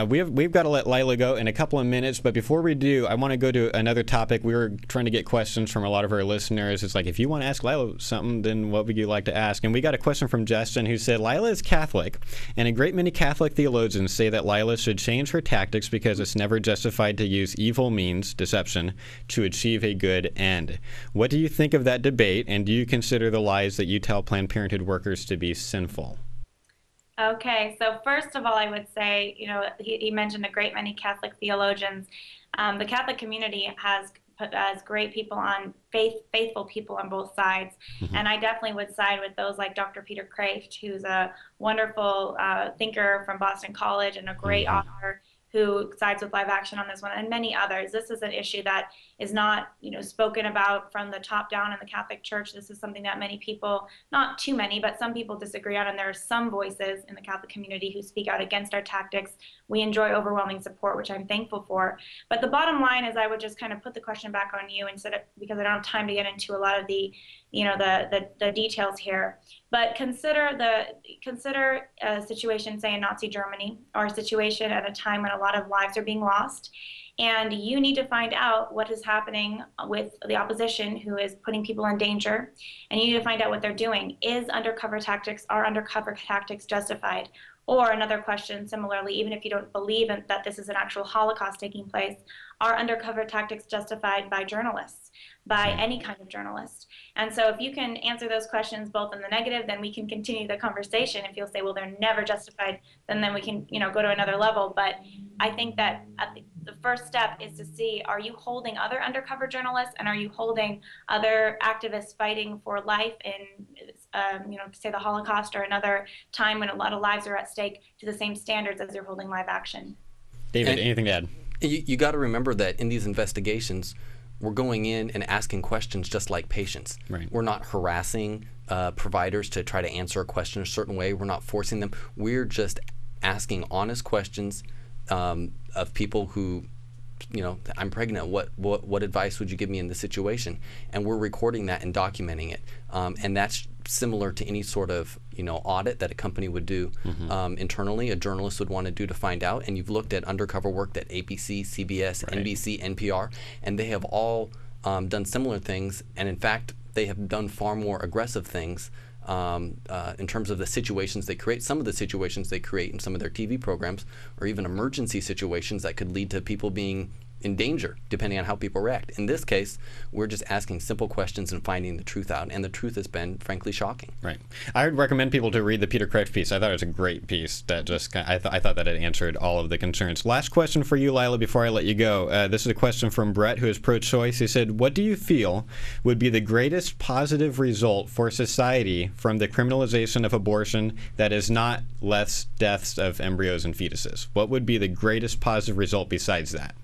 We've got to let Lila go in a couple of minutes, but before we do, I want to go to another topic. We were trying to get questions from a lot of our listeners. It's like, if you want to ask Lila something, then what would you like to ask? And we got a question from Justin, who said, Lila is Catholic, and a great many Catholic theologians say that Lila should change her tactics because it's never justified to use evil means, deception, to achieve a good end. What do you think of that debate, and do you consider the lies that you tell Planned Parenthood workers to be sinful? Okay, so first of all, I would say, he mentioned a great many Catholic theologians. The Catholic community has great people faithful people on both sides. Mm-hmm. And I definitely would side with those like Dr. Peter Kraft, who's a wonderful thinker from Boston College and a great Mm-hmm. author who sides with live action on this one, and many others. This is an issue that is not, spoken about from the top down in the Catholic Church. This is something that many people, not too many, but some people disagree on, and there are some voices in the Catholic community who speak out against our tactics. We enjoy overwhelming support, which I'm thankful for. But the bottom line is I would just kind of put the question back on you instead of, because I don't have time to get into a lot of the details here. But consider a situation, say in Nazi Germany, or a situation at a time when a lot of lives are being lost, and you need to find out what is happening with the opposition who is putting people in danger, and you need to find out what they're doing. Are undercover tactics justified? Or another question, similarly, even if you don't believe that this is an actual Holocaust taking place, are undercover tactics justified by journalists, by any kind of journalist? And so if you can answer those questions both in the negative, then we can continue the conversation. If you'll say, well, they're never justified, then we can go to another level. But I think that the first step is to see, are you holding other undercover journalists, and are you holding other activists fighting for life in, say the Holocaust or another time when a lot of lives are at stake, to the same standards as you're holding live action? David, anything to add? You got to remember that in these investigations, we're going in and asking questions just like patients. Right. We're not harassing providers to try to answer a question a certain way. We're not forcing them. We're just asking honest questions of people who, I'm pregnant. What advice would you give me in this situation? And we're recording that and documenting it. And that's similar to any sort of audit that a company would do internally. A journalist would want to do to find out. And you've looked at undercover work that ABC, CBS, right, NBC, NPR, and they have all done similar things. And in fact, they have done far more aggressive things in terms of the situations they create. Some of the situations they create in some of their TV programs are even emergency situations that could lead to people being in danger, depending on how people react. In this case, we're just asking simple questions and finding the truth out, and the truth has been, frankly, shocking. Right. I would recommend people to read the Peter Kraft piece. I thought it was a great piece that just I thought that it answered all of the concerns. Last question for you, Lila, before I let you go. This is a question from Brett, who is pro-choice. He said, what do you feel would be the greatest positive result for society from the criminalization of abortion that is not less deaths of embryos and fetuses? What would be the greatest positive result besides that?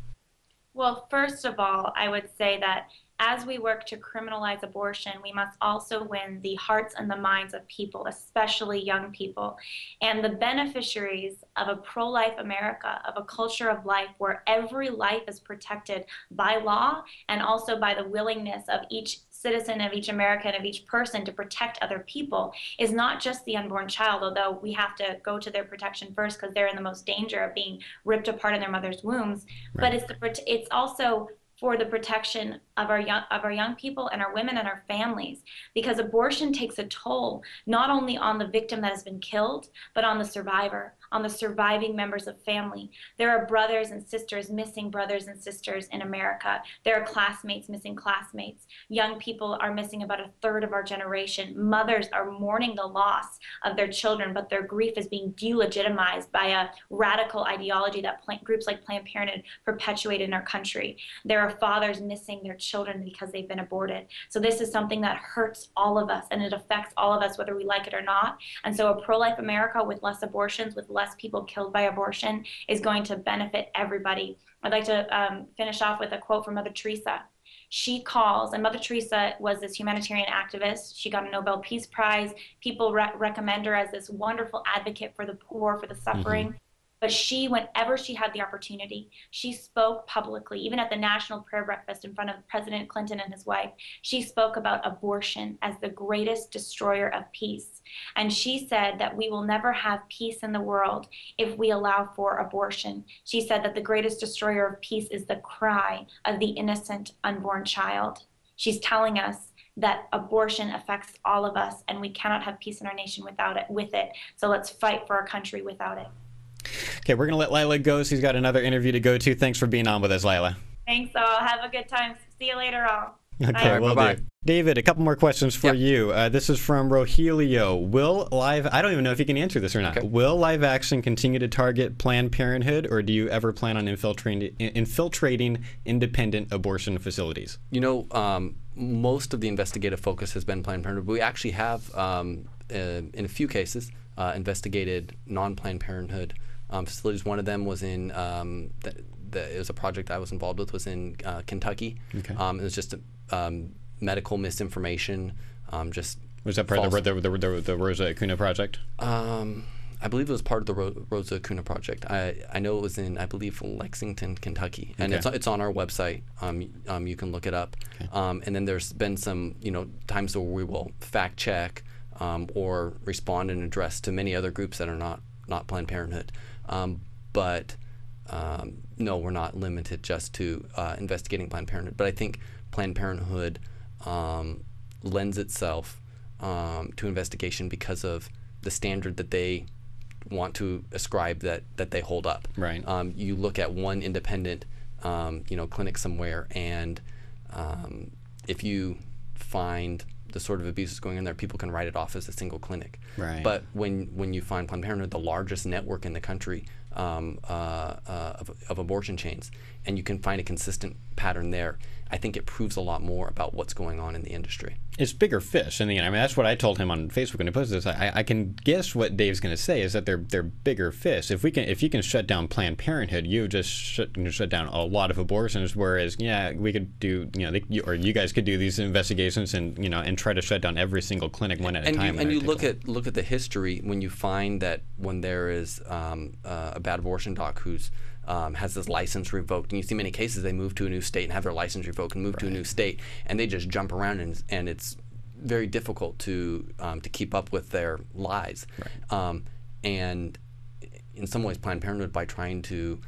Well, first of all, I would say that as we work to criminalize abortion, we must also win the hearts and the minds of people, especially young people. And the beneficiaries of a pro-life America, of a culture of life where every life is protected by law and also by the willingness of each citizen, of each American, of each person to protect other people, is not just the unborn child, although we have to go to their protection first because they're in the most danger of being ripped apart in their mother's wombs. Right. But it's also for the protection of our young people and our women and our families, because abortion takes a toll not only on the victim that has been killed, but on the survivor, on the surviving members of family. There are brothers and sisters, missing brothers and sisters in America. There are classmates missing classmates. Young people are missing about a third of our generation. Mothers are mourning the loss of their children, but their grief is being delegitimized by a radical ideology that groups like Planned Parenthood perpetuate in our country. There are fathers missing their children because they've been aborted. So this is something that hurts all of us, and it affects all of us whether we like it or not. And so a pro-life America with less abortions, with less people killed by abortion, is going to benefit everybody. I'd like to finish off with a quote from Mother Teresa. She calls, and Mother Teresa was this humanitarian activist. She got a Nobel Peace Prize. People recommend her as this wonderful advocate for the poor, for the suffering. But she, whenever she had the opportunity, she spoke publicly, even at the National Prayer Breakfast in front of President Clinton and his wife. She spoke about abortion as the greatest destroyer of peace. And she said that we will never have peace in the world if we allow for abortion. She said that the greatest destroyer of peace is the cry of the innocent unborn child. She's telling us that abortion affects all of us, and we cannot have peace in our nation with it. So let's fight for our country without it. Okay, we're going to let Lila go. She's got another interview to go to. Thanks for being on with us, Lila. Thanks all. Have a good time. See you later all. Okay, well, bye. David, a couple more questions for you. This is from Rogelio. I don't even know if you can answer this or not. Okay. Will live action continue to target Planned Parenthood, or do you ever plan on infiltrating independent abortion facilities? You know, most of the investigative focus has been Planned Parenthood. We actually have, in a few cases, investigated non-Planned Parenthood facilities. One of them was in it was a project I was involved with, was in Kentucky. Okay. It was just medical misinformation. Was that part of the Rosa Acuna project? I believe it was part of the Rosa Acuna project. I know it was in, I believe, Lexington, Kentucky, and it's on our website. You can look it up. Okay. And then there's been some times where we will fact check or respond and address to many other groups that are not Planned Parenthood. But no, we're not limited just to investigating Planned Parenthood. But I think Planned Parenthood lends itself to investigation because of the standard that they want to ascribe that they hold up. Right. You look at one independent clinic somewhere, and if you find the sort of abuses going on there, people can write it off as a single clinic. Right. But when you find Planned Parenthood, the largest network in the country of abortion chains, and you can find a consistent pattern there, I think it proves a lot more about what's going on in the industry. It's bigger fish in the end. I mean, that's what I told him on Facebook when he posted this. I can guess what Dave's going to say is that they're bigger fish. If you can shut down Planned Parenthood, you just shut down a lot of abortions. Whereas, we could do, or you guys could do these investigations and try to shut down every single clinic one at a time. And you look at the history when you find that when there is a bad abortion doc who's has this license revoked, and you see many cases they move to a new state and have their license revoked and move to a new state, and they just jump around, and it's very difficult to keep up with their lies. Right. And in some ways, Planned Parenthood, by trying to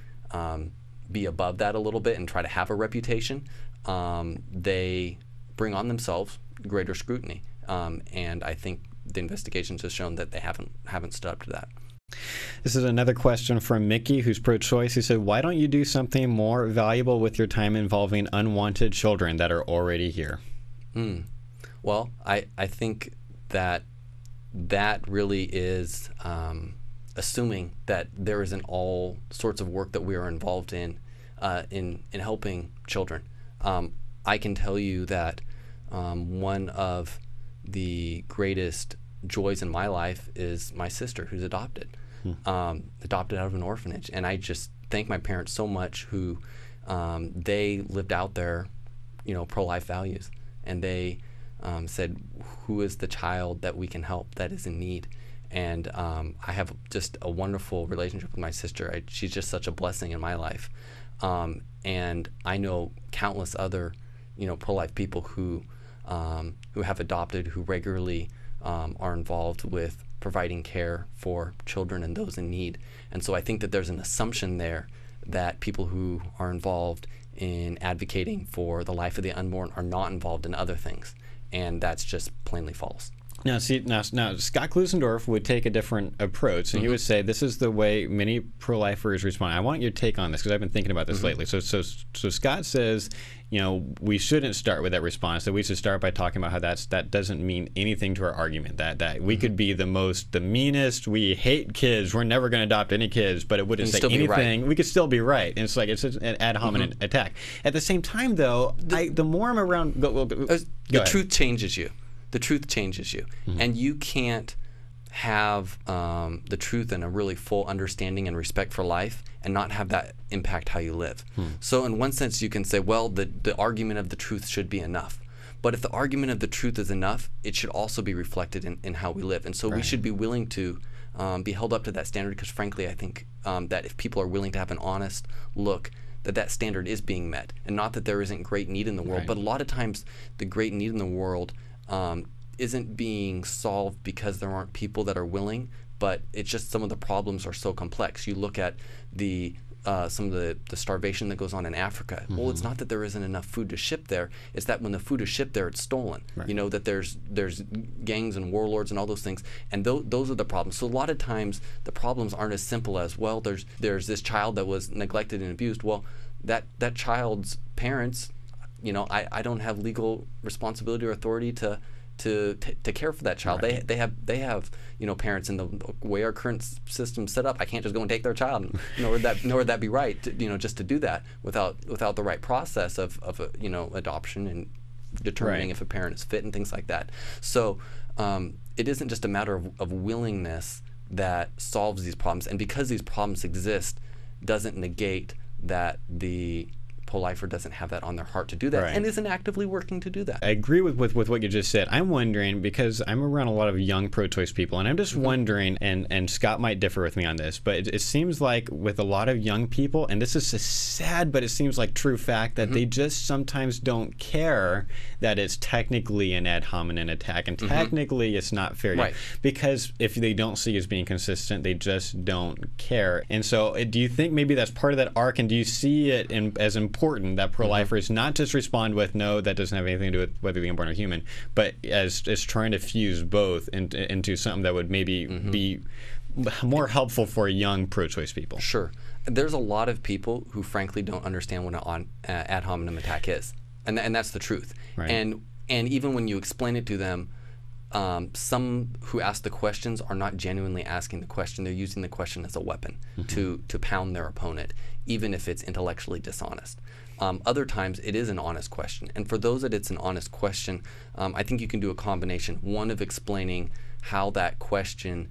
be above that a little bit and try to have a reputation, they bring on themselves greater scrutiny. And I think the investigations have shown that they haven't stood up to that. This is another question from Mickey, who's pro-choice. He said, why don't you do something more valuable with your time involving unwanted children that are already here? Well, I think that really is assuming that there isn't all sorts of work that we are involved in helping children. I can tell you that one of the greatest joys in my life is my sister, who's adopted. Adopted out of an orphanage, and I just thank my parents so much who they lived out their pro-life values, and they said, who is the child that we can help that is in need? And I have just a wonderful relationship with my sister. She's just such a blessing in my life, and I know countless other pro-life people who have adopted, who regularly are involved with providing care for children and those in need. And so I think that there's an assumption there that people who are involved in advocating for the life of the unborn are not involved in other things, and that's just plainly false. Now, Scott Klusendorf would take a different approach, and he would say this is the way many pro-lifers respond. I want your take on this because I've been thinking about this lately. So Scott says, we shouldn't start with that response. That we should start by talking about how that doesn't mean anything to our argument. That we could be the meanest. We hate kids. We're never going to adopt any kids, but it wouldn't say anything. Right. We could still be right. And it's an ad hominem attack. At the same time, though, the more I'm around, the truth changes you. The truth changes you, and you can't have the truth and a really full understanding and respect for life and not have that impact how you live. So in one sense, you can say, well, the argument of the truth should be enough. But if the argument of the truth is enough, it should also be reflected in how we live. And so we should be willing to be held up to that standard, because frankly, I think that if people are willing to have an honest look, that standard is being met. And not that there isn't great need in the world, Right. but a lot of times the great need in the world isn't being solved because there aren't people that are willing, but it's just some of the problems are so complex. You look at some of the starvation that goes on in Africa. Well, it's not that there isn't enough food to ship there. It's that when the food is shipped there, it's stolen. Right. You know, that there's gangs and warlords and all those things, and those are the problems. So a lot of times the problems aren't as simple as, well, there's this child that was neglected and abused. Well, that child's parents, you know, I don't have legal responsibility or authority to care for that child. Right. They have you know, parents, in the way our current system's set up. I can't just go and take their child, nor would that be right, you know, just to do that without the right process of you know, adoption and determining Right. if a parent is fit and things like that. So it isn't just a matter of willingness that solves these problems, and because these problems exist doesn't negate that the pro-lifer doesn't have that on their heart to do that, Right. and isn't actively working to do that. I agree with what you just said. I'm wondering, because I'm around a lot of young pro-choice people, and I'm just wondering, and Scott might differ with me on this, but it seems like with a lot of young people, and this is a sad, but it seems like true fact, that they just sometimes don't care that it's technically an ad hominem attack, and technically it's not fair. Right. Because if they don't see as being consistent, they just don't care. And so do you think maybe that's part of that arc, and do you see it as important that pro-lifers not just respond with, no, that doesn't have anything to do with whether being born or human, but as trying to fuse both into something that would maybe be more helpful for young pro-choice people? Sure. There's a lot of people who frankly don't understand what an ad hominem attack is, and that's the truth. Right. And even when you explain it to them, some who ask the questions are not genuinely asking the question. They're using the question as a weapon to pound their opponent, even if it's intellectually dishonest. Other times it is an honest question. And for those that it's an honest question, I think you can do a combination. One of explaining how that question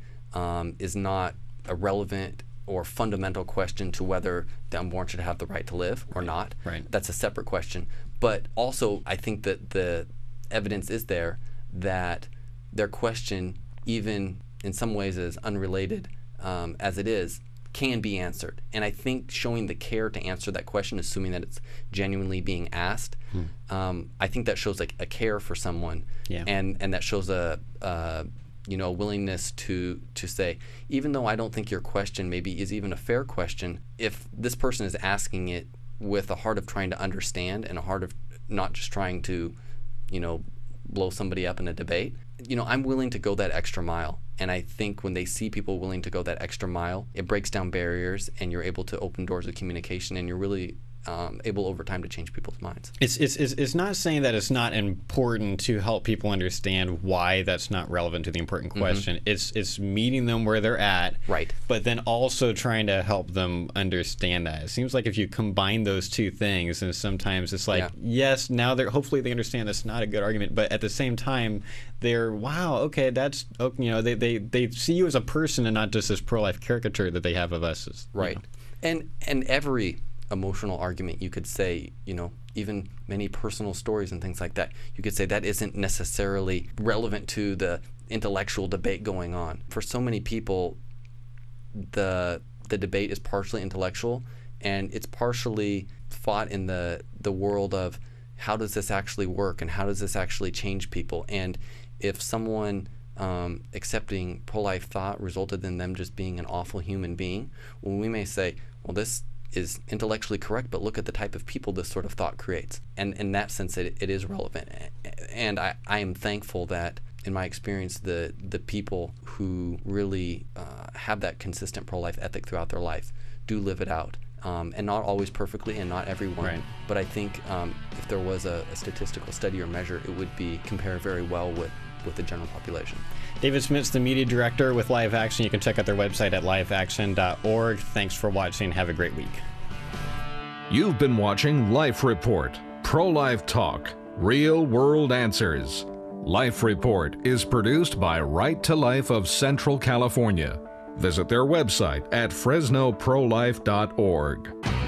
is not a relevant or fundamental question to whether the unborn should have the right to live or not. Right. That's a separate question. But also, I think that the evidence is there that their question, even in some ways as unrelated as it is, can be answered. And I think showing the care to answer that question, assuming that it's genuinely being asked, I think that shows like a care for someone, Yeah. and that shows a you know, willingness to say, even though I don't think your question maybe is even a fair question, if this person is asking it with a heart of trying to understand and a heart of not just trying to, you know, blow somebody up in a debate, you know, I'm willing to go that extra mile. And I think when they see people willing to go that extra mile, it breaks down barriers, and you're able to open doors of communication, and you're really able over time to change people's minds. It's not saying that it's not important to help people understand why that's not relevant to the important question. It's meeting them where they're at, Right. but then also trying to help them understand that. It seems like if you combine those two things, and sometimes it's like, yes, now hopefully they understand that's not a good argument, but at the same time, they're, wow, okay, that's, you know, they see you as a person and not just this pro-life caricature that they have of us. As, Right. You know. And every emotional argument, you could say, you know, even many personal stories and things like that, you could say that isn't necessarily relevant to the intellectual debate going on. For so many people, the debate is partially intellectual, and it's partially fought in the world of how does this actually work and how does this actually change people. And if someone accepting pro-life thought resulted in them just being an awful human being, well, we may say, well, this is intellectually correct, but look at the type of people this sort of thought creates. And in that sense, it is relevant. And I am thankful that, in my experience, the people who really have that consistent pro-life ethic throughout their life do live it out. And not always perfectly, and not everyone. Right. But I think if there was a statistical study or measure, it would be compared very well with the general population. David Schmidt's the media director with Live Action. You can check out their website at liveaction.org. Thanks for watching. Have a great week. You've been watching Life Report, pro-life talk, real-world answers. Life Report is produced by Right to Life of Central California. Visit their website at fresnoprolife.org.